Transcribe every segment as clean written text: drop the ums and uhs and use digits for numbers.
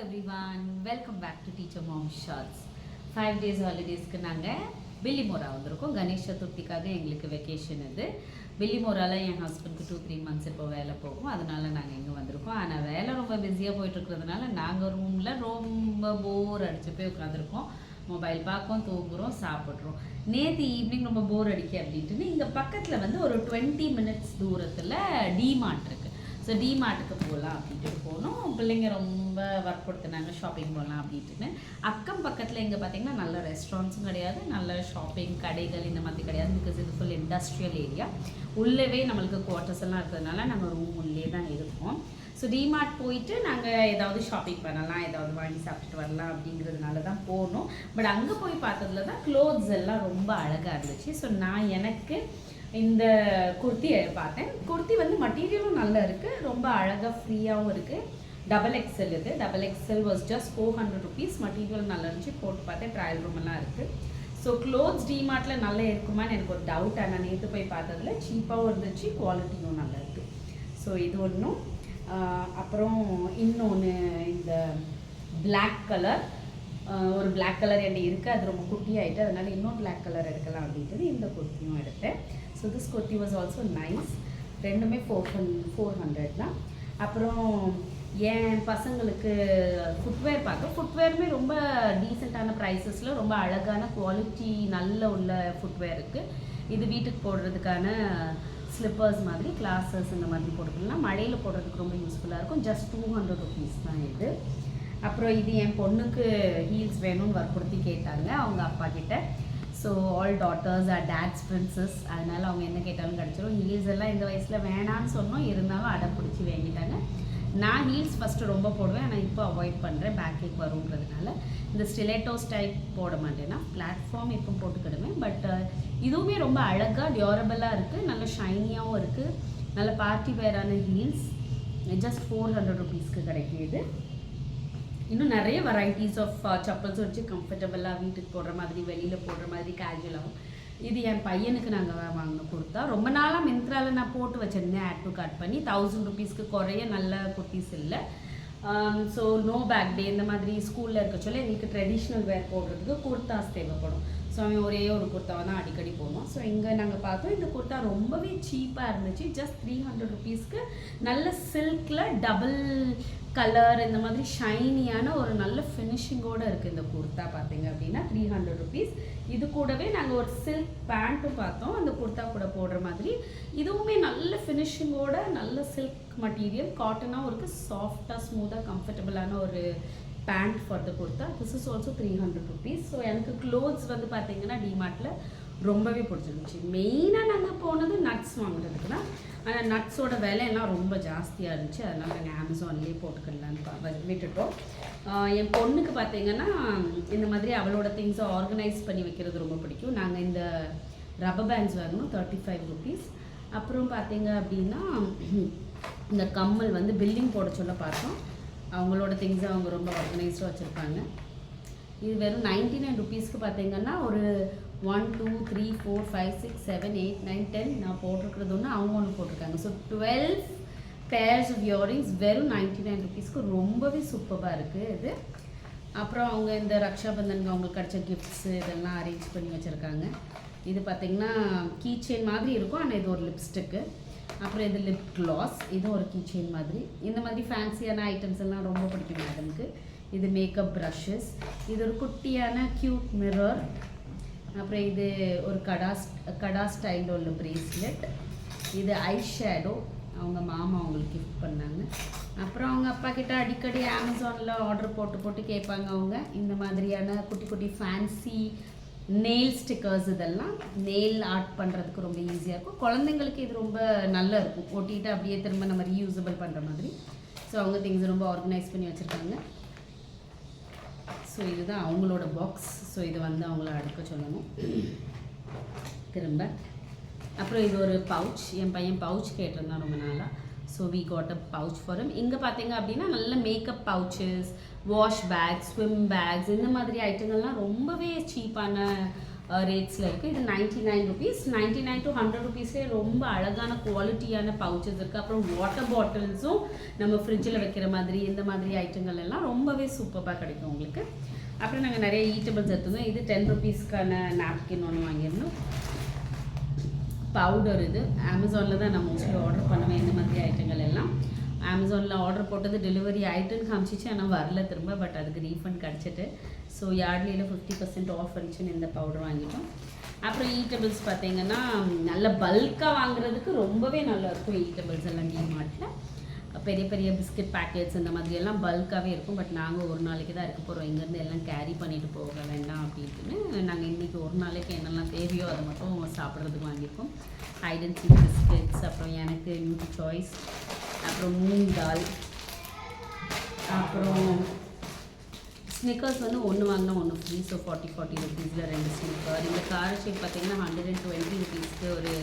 everyone, welcome back to Teacher Mom Shots. 5 days holidaysக்கு நாங்கள் பில்லிமோரா வந்திருக்கோம். கணேஷ் சதுர்த்திக்காக எங்களுக்கு வெக்கேஷன் இது. பில்லிமோரால என் ஹஸ்பண்டுக்கு 2-3 months இப்போ வேலை போகும், அதனால நாங்கள் இங்கே வந்திருக்கோம். ஆனால் வேலை ரொம்ப பிஸியாக போயிட்டுருக்கிறதுனால நாங்கள் ரூமில் ரொம்ப போர் அடிச்சு போய் உட்காந்துருக்கோம். மொபைல் பார்க்கோம், தூங்குறோம், சாப்பிட்றோம். நேற்று ஈவினிங் ரொம்ப போர் அடிக்க அப்படின்ட்டு இங்கே பக்கத்தில் வந்து ஒரு 20 minutes தூரத்தில் டிமார்ட் இருக்குது. ஸோ டிமார்ட்டுக்கு போகலாம் அப்படின்ட்டு போனோம். பிள்ளைங்க ரொம்ப வற்புறுத்தினாங்க ஷாப்பிங் போகலாம் அப்படின்ட்டுன்னு. அக்கம் பக்கத்தில் இங்கே பார்த்திங்கன்னா நல்ல ரெஸ்டாரண்ட்ஸும் கிடையாது, நல்ல ஷாப்பிங் கடைகள் இந்த மாதிரி கிடையாது. பிகாஸ் இது ஃபுல் இண்டஸ்ட்ரியல் ஏரியா. உள்ளவே நம்மளுக்கு குவார்ட்டர்ஸ் எல்லாம் இருக்கிறதுனால நாங்கள் ரூம் உள்ளே தான் இருக்கோம். ஸோ டிமார்ட் போயிட்டு நாங்கள் ஏதாவது ஷாப்பிங் பண்ணலாம், ஏதாவது வாங்கி சாப்பிட்டுட்டு வரலாம் அப்படிங்கிறதுனால தான் போனோம். பட் அங்கே போய் பார்த்ததுல தான் க்ளோத்ஸ் எல்லாம் ரொம்ப அழகாக இருந்துச்சு. ஸோ நான் எனக்கு இந்த குர்த்தியை பார்த்தேன். குர்த்தி வந்து மெட்டீரியலும் நல்லா இருக்குது, ரொம்ப அழகாக ஃப்ரீயாகவும் இருக்குது. XXL இது. XXL was just 400 rupees. Material நல்லா இருந்துச்சு. போட்டு பார்த்தேன், ட்ரையல் ரூம் எல்லாம் இருக்குது. ஸோ க்ளோத்ஸ் டிமார்ட்டில் நல்லா இருக்குமான்னு எனக்கு ஒரு டவுட். ஆனால் நேற்று போய் பார்த்ததுல சீப்பாகவும் இருந்துச்சு, குவாலிட்டியும் நல்லா இருக்குது. ஸோ இது ஒன்றும். அப்புறம் இன்னொன்று இந்த பிளாக் கலர், ஒரு பிளாக் கலர் என்கிட்ட இருக்குது, அது ரொம்ப குட்டி ஆகிட்டு, அதனால் இன்னும் பிளாக் கலர் எடுக்கலாம் அப்படின்ட்டு இந்த குர்த்தியும் எடுத்தேன். So this kurti was also nice. ரெண்டுமே 400 தான். அப்புறம் என் பசங்களுக்கு ஃபுட்வேர் பார்க்க, ஃபுட்வேருமே ரொம்ப டீசெண்டான ப்ரைஸஸில் ரொம்ப அழகான குவாலிட்டி நல்ல உள்ள ஃபுட்வேர் இருக்குது. இது வீட்டுக்கு போடுறதுக்கான ஸ்லிப்பர்ஸ் மாதிரி, கிளாஸஸ் இந்த மாதிரி போட்டுக்கலாம். மழையில் போடுறதுக்கு ரொம்ப யூஸ்ஃபுல்லாக இருக்கும். ஜஸ்ட் 200 rupees தான் இது. அப்புறம் இது என் பொண்ணுக்கு ஹீல்ஸ் வேணும்னு வற்புறுத்தி கேட்டாங்க அவங்க அப்பா கிட்ட. So all daughters are dad's princess, அதனால் அவங்க என்ன கேட்டாலும் கிடச்சிரும். ஹீல்ஸ் எல்லாம் இந்த வயசில் வேணான்னு சொன்னோம், இருந்தாலும் அடம் பிடிச்சி வாங்கிட்டாங்க. நான் ஹீல்ஸ் ஃபஸ்ட்டு ரொம்ப போடுவேன், ஆனால் இப்போ அவாய்ட் பண்ணுறேன், பேக் ஏக் வருங்கிறதுனால. இந்த ஸ்டிலேட்டோஸ் டைப் போட மாட்டேன்னா பிளாட்ஃபார்ம் இப்போ போட்டுக்கிடுவேன். பட் இதுவுமே ரொம்ப அழகாக டியூரபிளாக இருக்குது, நல்ல ஷைனியாகவும் இருக்குது, நல்ல பார்ட்டி வேரான ஹீல்ஸ். ஜஸ்ட் 400 rupeesக்கு கிடைக்கிது. இன்னும் நிறைய வெரைட்டிஸ் ஆஃப் செப்பல்ஸும் வச்சு கம்ஃபர்டபுளாக வீட்டுக்கு போடுற மாதிரி, வெளியில் போடுற மாதிரி, கேஜுவலாகவும். இது என் பையனுக்கு நாங்கள் வாங்கின குர்த்தா. ரொம்ப நாளாக மிந்த்ராவில் நான் போட்டு வச்சுருந்தேன், ஆட் டு கார்ட் பண்ணி. 1000 rupeesக்கு குறைய நல்ல குர்த்திஸ் இல்லை. ஸோ நோ பேக் டே இந்த மாதிரி ஸ்கூலில் இருக்க சொல்ல எங்களுக்கு ட்ரெடிஷ்னல் வேர் போடுறதுக்கு குர்த்தாஸ் தேவைப்படும். ஸோ அவன் ஒரே ஒரு குர்த்தாவை தான் அடிக்கடி போடுவோம். ஸோ இங்கே நாங்கள் பார்த்தோம், இந்த குர்த்தா ரொம்பவே சீப்பாக இருந்துச்சு. ஜஸ்ட் 300 rupeesக்கு நல்ல சில்கில் டபுள் கலர் இந்த மாதிரி ஷைனியான ஒரு நல்ல ஃபினிஷிங்கோடு இருக்குது இந்த குர்த்தா. பார்த்தீங்க அப்படின்னா 300 rupees. இது கூடவே நாங்கள் ஒரு சில்க் பேண்ட்டும் பார்த்தோம், அந்த குர்த்தா கூட போடுற மாதிரி. இதுவுமே நல்ல ஃபினிஷிங்கோட, நல்ல சில்க் மெட்டீரியல், காட்டனாகவும் இருக்குது, சாஃப்டாக ஸ்மூத்தாக கம்ஃபர்டபுளான ஒரு pant for the kurta. This is also 300 rupees. So எனக்கு க்ளோத்ஸ் வந்து பார்த்தீங்கன்னா டிமார்ட்டில் ரொம்பவே பிடிச்சிருந்துச்சு. மெயினாக நாங்கள் போனது நட்ஸ் வாங்குறதுக்கு தான். ஆனால் நட்ஸோட விலையெல்லாம் ரொம்ப ஜாஸ்தியாக இருந்துச்சு, அதனால் நாங்கள் அமேசான்லேயே போட்டுக்கலான்னு விட்டுட்டோம். என் பொண்ணுக்கு பார்த்தீங்கன்னா இந்த மாதிரி அவளோட திங்ஸை ஆர்கனைஸ் பண்ணி வைக்கிறது ரொம்ப பிடிக்கும். நாங்கள் இந்த ரப்பர் பேண்ட்ஸ் வாங்கணும், 35 rupees. அப்புறம் பார்த்தீங்க அப்படின்னா இந்த கம்மல் வந்து பில்லிங் போட சொல்ல பார்த்தோம். அவங்களோட திங்ஸை அவங்க ரொம்ப ஆர்கனைஸ்டாக வச்சுருப்பாங்க. இது வெறும் 99 rupeesக்கு பார்த்தீங்கன்னா ஒரு 1 2 3 4 5 6 7 8 9 10 நான் போட்டிருக்கிறது ஒன்று, அவங்க ஒன்று போட்டிருக்காங்க. ஸோ 12 pairs of earrings வெறும் 99 rupeesக்கு ரொம்பவே சூப்பராக இருக்குது இது. அப்புறம் அவங்க இந்த ரக்ஷாபந்தனுக்கு அவங்களுக்கு கிடச்ச கிஃப்ட்ஸு இதெல்லாம் அரேஞ்ச் பண்ணி வச்சுருக்காங்க. இது பார்த்திங்கன்னா கீ செயின் மாதிரி இருக்கும், ஆனால் இது ஒரு லிப்ஸ்டிக்கு. அப்புறம் இது லிப் க்ளாஸ், இதுவும் ஒரு கீ செயின் மாதிரி. இந்த மாதிரி ஃபேன்சியான ஐட்டம்ஸ் எல்லாம் ரொம்ப பிடிக்கும் மேடம்க்கு. இது மேக்கப் ப்ரஷஸ், இது ஒரு குட்டியான க்யூட் மிரர். அப்புறம் இது ஒரு கடா ஸ்டைலில் உள்ள ப்ரேஸ்லெட். இது ஐ ஷேடோ, அவங்க மாமா அவங்களுக்கு கிஃப்ட் பண்ணாங்க. அப்புறம் அவங்க அப்பா கிட்ட அடிக்கடி அமேசானில் ஆர்டர் போட்டு கேட்பாங்க அவங்க. இந்த மாதிரியான குட்டி குட்டி ஃபேன்சி நெயில் ஸ்டிக்கர்ஸ், இதெல்லாம் நெயில் ஆர்ட் பண்ணுறதுக்கு ரொம்ப ஈஸியாக இருக்கும். குழந்தைங்களுக்கு இது ரொம்ப நல்லா இருக்கும், ஒட்டிட்டு அப்படியே திரும்ப நம்ம ரீயூசபிள் பண்ணுற மாதிரி. ஸோ அவங்க திங்ஸ் ரொம்ப ஆர்கனைஸ் பண்ணி வச்சுருக்காங்க. ஸோ இதுதான் அவங்களோட பாக்ஸ். ஸோ இது வந்து அவங்கள அடுக்க சொல்லணும் திரும்ப. அப்புறம் இது ஒரு பவுச், என் பையன் பவுச் கேட்டிருந்தான் ரொம்ப நாளாக. So we got a pouch for him. இங்கே பார்த்தீங்க அப்படின்னா நல்ல makeup pouches, wash bags, swim bags, இந்த மாதிரி ஐட்டங்கள்லாம் ரொம்பவே சீப்பான ரேட்ஸில் இருக்குது. இது 99 ருபீஸ். 99 to 100 ருபீஸ்லேயே ரொம்ப அழகான குவாலிட்டியான பவுச்சஸ் இருக்குது. அப்புறம் வாட்டர் பாட்டில்ஸும் நம்ம ஃப்ரிட்ஜில் வைக்கிற மாதிரி இந்த மாதிரி ஐட்டங்கள் எல்லாம் ரொம்பவே சூப்பராக கிடைக்கும் உங்களுக்கு. அப்புறம் நாங்கள் நிறைய ஈட்டபிள்ஸ் எடுத்துருந்தோம். இது 10 ருபீஸ்க்கான நாப்கின் ஒன்று வாங்கியிருந்தோம். பவுடர் இது அமேசானில் தான் நான் மோஸ்ட்லி ஆர்டர் பண்ணுவேன். இந்த மாதிரி ஐட்டங்கள் எல்லாம் அமேசானில் ஆர்டர் போட்டது டெலிவரி ஆகிட்டுன்னு காமிச்சிச்சு, ஆனால் வரல திரும்ப. பட் அதுக்கு ரீஃபண்ட் கிடச்சிட்டு. ஸோ யார்ட்லியில் 50% ஆஃப் இருந்துச்சுன்னு இந்த பவுடர் வாங்கிட்டோம். அப்புறம் ஈட்டபிள்ஸ் பார்த்தீங்கன்னா நல்ல பல்காக வாங்குறதுக்கு ரொம்பவே நல்லாயிருக்கும். ஈட்டபிள்ஸ் எல்லாம் டிமார்ட்டில் பெரிய பெரிய பிஸ்கட் பேக்கெட்ஸ் இந்த மாதிரி எல்லாம் பல்காகவே இருக்கும். பட் நாங்கள் ஒரு நாளைக்கு தான் இருக்க போகிறோம். இங்கேருந்து எல்லாம் கேரி பண்ணிட்டு போக வேண்டாம் அப்படின்ட்டுன்னு நாங்கள் இன்றைக்கி ஒரு நாளைக்கு என்னெல்லாம் தேவையோ அதை மட்டும் சாப்பிட்றதுக்கு வாங்கியிருக்கோம். ஹைட் அண்ட் சீக் பிஸ்கெட்ஸ், அப்புறம் எனக்கு நியூட்ரி சாய்ஸ், அப்புறம் மூங் தால், அப்புறம் ஸ்னிக்கர்ஸ் வந்து ஒன்று வாங்கினா ஒன்று ஃப்ரீ. ஸோ 40 ருபீஸில் 2 ஸ்னிக்கர். இந்த கார ஷேக் பார்த்தீங்கன்னா 120 ருபீஸ்க்கு ஒரு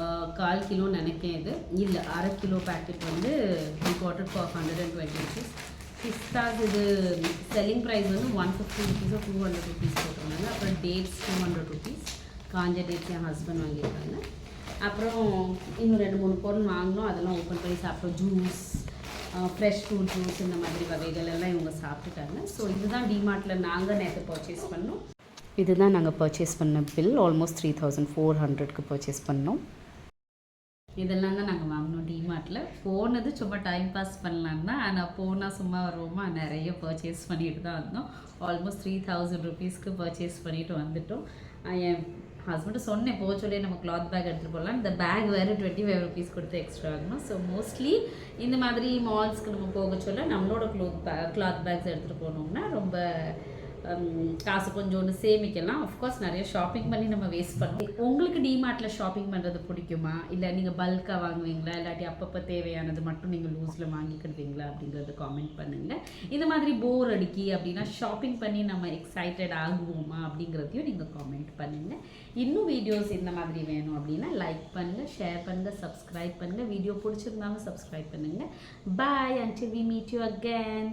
1/4 கிலோ நினைக்கேன். இது இல்லை 1/2 கிலோ பேக்கெட் வந்து we got it for 120 rupees. Pistas இது செல்லிங் ப்ரைஸ் வந்து 150 ருபீஸோ 200 ருபீஸ் போட்டிருந்தாங்க. அப்புறம் டேட்ஸ் 200 ருபீஸ். காஞ்ச டேட்ஸ் என் ஹஸ்பண்ட் வாங்கியிருக்காங்க. அப்புறம் இன்னும் 2-3 பொருள் வாங்கினோம். அதெல்லாம் ஓப்பன் பண்ணி சாப்பிட்டோம். ஜூஸ், ஃப்ரெஷ் ஃப்ரூட் ஜூஸ் இந்த மாதிரி வகைகள் எல்லாம் இவங்க சாப்பிட்டுட்டாங்க. ஸோ இதுதான் டிமார்ட்டில் நாங்கள் நேற்று பர்ச்சேஸ் பண்ணோம். இதுதான் நாங்கள் பர்ச்சேஸ் பண்ண பில். ஆல்மோஸ்ட் 3400க்கு பர்ச்சேஸ் பண்ணோம். இதெல்லாம் தான் நாங்கள் வாங்கினோம் டிமார்ட்டில். போனது சும்மா டைம் பாஸ் பண்ணலான்னு தான். ஆனால் போனால் சும்மா வருவோமா, நிறைய பர்ச்சேஸ் பண்ணிட்டு தான் வந்தோம். ஆல்மோஸ்ட் 3000 ருபீஸ்க்கு பர்ச்சேஸ் பண்ணிட்டு வந்துட்டோம். என் ஹஸ்பண்டு சொன்னேன் போக சொல்லி நம்ம கிளாத் பேக் எடுத்துகிட்டு போகலாம். இந்த பேக் வேறு 25 ருபீஸ் கொடுத்து எக்ஸ்ட்ரா ஆகணும். ஸோ மோஸ்ட்லி இந்த மாதிரி மால்ஸ்க்கு நம்ம போக சொல்ல நம்மளோட கிளாத் பேக்ஸ் எடுத்துகிட்டு போனோம்னா ரொம்ப காசு கொஞ்சோண்டு சேமிக்கலாம். ஆஃப்கோர்ஸ் நிறைய ஷாப்பிங் பண்ணி நம்ம வேஸ்ட் பண்ணுவோம். உங்களுக்கு டிமார்ட்டில் ஷாப்பிங் பண்ணுறது பிடிக்குமா, இல்லை நீங்கள் பல்காக வாங்குவீங்களா, இல்லாட்டி அப்பப்போ தேவையானது மட்டும் நீங்கள் லூஸில் வாங்கிக்கிடுவீங்களா அப்படிங்கிறத காமெண்ட் பண்ணுங்கள். இந்த மாதிரி போர் அடிக்கி அப்படின்னா ஷாப்பிங் பண்ணி நம்ம எக்ஸைட்டட் ஆகுவோமா அப்படிங்கிறதையும் நீங்கள் காமெண்ட் பண்ணுங்கள். இன்னும் வீடியோஸ் இந்த மாதிரி வேணும் அப்படின்னா லைக் பண்ணுங்கள், ஷேர் பண்ணுங்கள், சப்ஸ்கிரைப் பண்ணுங்கள். வீடியோ பிடிச்சிருந்தாலும் சப்ஸ்கிரைப் பண்ணுங்கள். பாய், until we meet you again.